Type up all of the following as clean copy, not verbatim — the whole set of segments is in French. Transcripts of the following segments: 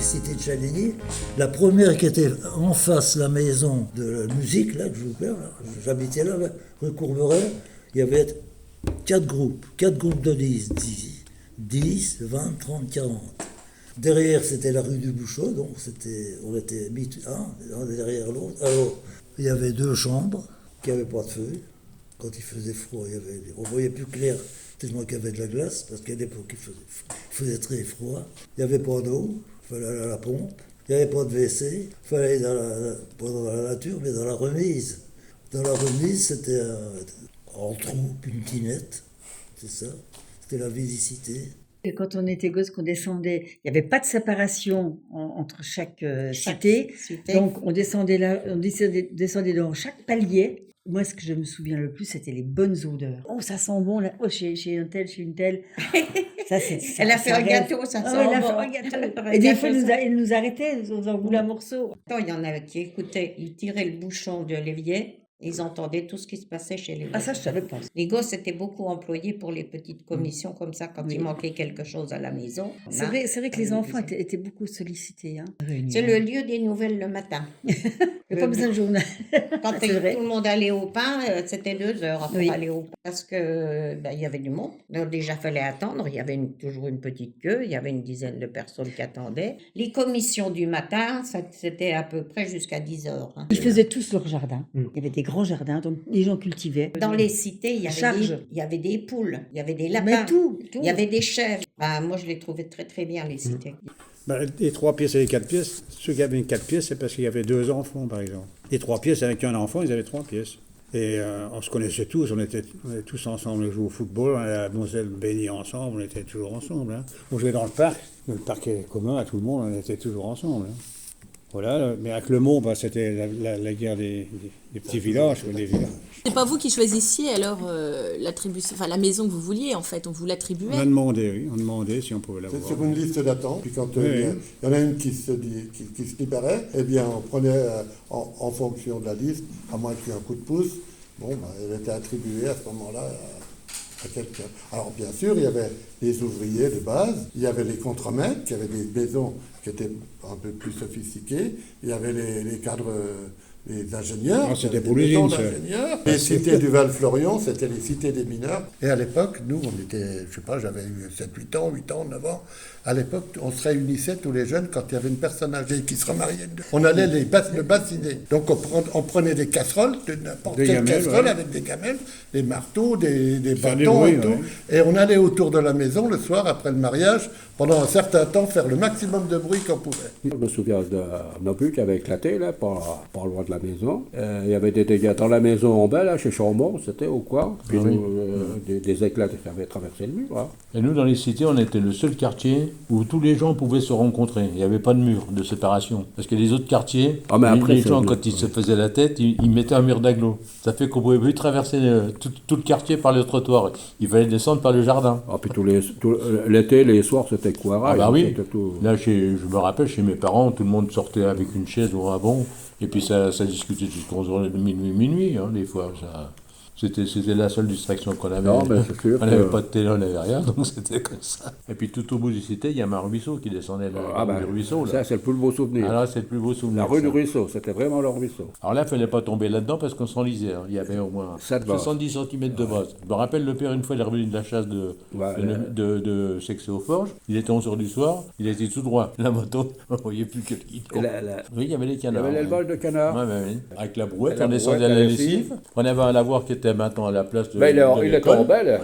les cités de Chaligny. La première qui était en face de la maison de la musique, là, que je vous parle, j'habitais là, rue Courberet, il y avait 4 groupes de 10, 20, 30, 40. Derrière, c'était la rue du Bouchot, donc on était mis un derrière l'autre. Alors, il y avait 2 chambres qui n'avaient pas de feu. Quand il faisait froid, on voyait plus clair, tellement qu'il y avait de la glace, parce qu'à l'époque, il faisait très froid. Il n'y avait pas d'eau, il fallait aller à la pompe. Il n'y avait pas de WC, il fallait aller pas dans la nature, mais dans la remise. Dans la remise, c'était en troupe, une tinette, c'est ça. C'était la visicité. Et quand on était gosse, qu'on descendait, il n'y avait pas de séparation entre chaque cité. Donc on descendait là, descendait dans chaque palier. Moi, ce que je me souviens le plus, c'était les bonnes odeurs. Oh, ça sent bon là. Oh, chez un tel, chez une telle. Elle a fait un gâteau, ça sent bon. Elle a fait un gâteau. Et des fois, elle nous arrêtait, on en voulait un morceau. Il y en avait qui écoutaient, ils tiraient le bouchon de l'évier. Ils entendaient tout ce qui se passait chez les gosses. Ah, ça, je savais pas. Les gosses étaient beaucoup employés pour les petites commissions comme ça, quand il manquait quelque chose à la maison. C'est vrai que les enfants étaient beaucoup sollicités. Hein. C'est le lieu des nouvelles le matin. Il n'y a pas besoin de journal. Quand tout le monde allait au pain, c'était 2 heures pour aller au pain. Parce que il y avait du monde. Donc, déjà, il fallait attendre. Il y avait toujours une petite queue. Il y avait une dizaine de personnes qui attendaient. Les commissions du matin, c'était à peu près jusqu'à 10 heures. Hein. Ils faisaient tous leur jardin. Il y avait des grands jardins, donc les gens cultivaient. Dans les cités, il y avait des poules, il y avait des lapins, mais tout. Il y avait des chèvres. Moi, je les trouvais très très bien, les cités. Les 3 pièces et les 4 pièces, ceux qui avaient une 4 pièces, c'est parce qu'il y avait 2 enfants, par exemple. Les 3 pièces, avec un enfant, ils avaient 3 pièces. Et on se connaissait tous, on était tous ensemble, on jouait au football, on allait à la Moselle baigner ensemble, on était toujours ensemble. Hein. On jouait dans le parc est commun à tout le monde, on était toujours ensemble. Hein. Voilà, mais avec le Mont, c'était la guerre des petits villages. C'est pas vous qui choisissiez alors la maison que vous vouliez, en fait, on vous l'attribuait. On a demandé si on pouvait l'avoir. C'est sur une liste d'attente, puis quand il y en a une qui se libérait, eh bien on prenait en fonction de la liste, à moins qu'il y ait un coup de pouce, elle était attribuée à ce moment-là à quelqu'un. Alors bien sûr, il y avait les ouvriers de base, il y avait les contremaîtres, qui avaient des maisons qui étaient un peu plus sophistiquées, il y avait les cadres, les ingénieurs, c'était pour l'usine, ça. Les cités du Val-Florion, c'était les cités des mineurs. Et à l'époque, nous, on était, je sais pas, j'avais eu 7, 8 ans, 9 ans. À l'époque, on se réunissait tous les jeunes quand il y avait une personne âgée qui se remariait. On allait le bassiner. Donc on prenait des casseroles, n'importe quelle casserole avec des gamelles, des marteaux, des bâtons et tout. Ouais. Et on allait autour de la maison le soir après le mariage, pendant un certain temps, faire le maximum de bruit qu'on pouvait. Je me souviens d'un obus qui avait éclaté, là, pas loin de la maison. Il y avait des dégâts dans la maison en bas, là, chez Chambon, c'était au coin. Puis des éclats qui avaient traversé le mur. Hein. Et nous, dans les cités, on était le seul quartier où tous les gens pouvaient se rencontrer. Il n'y avait pas de mur de séparation. Parce que les autres quartiers, les gens, quand ils se faisaient la tête, ils mettaient un mur d'agglo. Ça fait qu'on ne pouvait plus traverser tout le quartier par le trottoir. Il fallait descendre par le jardin. Ah, puis l'été, les soirs, c'était quoi? Ah bah oui. Là, je me rappelle, chez mes parents, tout le monde sortait avec une chaise ou un banc. Et puis ça discutait jusqu'à 11h, minuit, hein, des fois. C'était la seule distraction qu'on avait. Non, ben, c'est sûr, on n'avait pas de télé, on n'avait rien, donc c'était comme ça. Et puis tout au bout du cité, il y avait un ruisseau qui descendait du ruisseau. Là. Ça, c'est le plus beau souvenir. Ah là, c'est le plus beau souvenir. La rue du ruisseau, c'était vraiment le ruisseau. Alors là, il ne fallait pas tomber là-dedans parce qu'on s'enlisait. Hein. Il y avait au moins 70 cm de base. Je me rappelle, le père, une fois, il est revenu de la chasse de Sexé aux Forges. Il était 11h du soir, il était tout droit. La moto, on ne voyait plus que le guide. Oui, il y avait les canards. Il y avait l'élevage de canards. Oui. Avec la brouette, on descendait à la lessive. On avait un lavoir qui était maintenant à la place de il est tombé, là.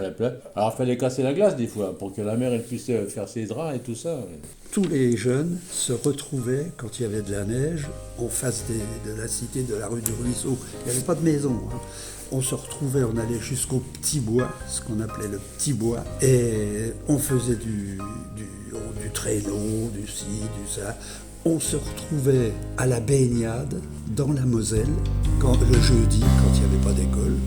Alors, il fallait casser la glace des fois pour que la mère elle puisse faire ses draps et tout ça. Tous les jeunes se retrouvaient, quand il y avait de la neige, en face de la cité de la rue du Ruisseau. Il n'y avait pas de maison. Hein. On se retrouvait, on allait jusqu'au petit bois, ce qu'on appelait le petit bois, et on faisait du traîneau, du ci, du ça. On se retrouvait à la baignade, dans la Moselle, le jeudi, quand il n'y avait pas d'école.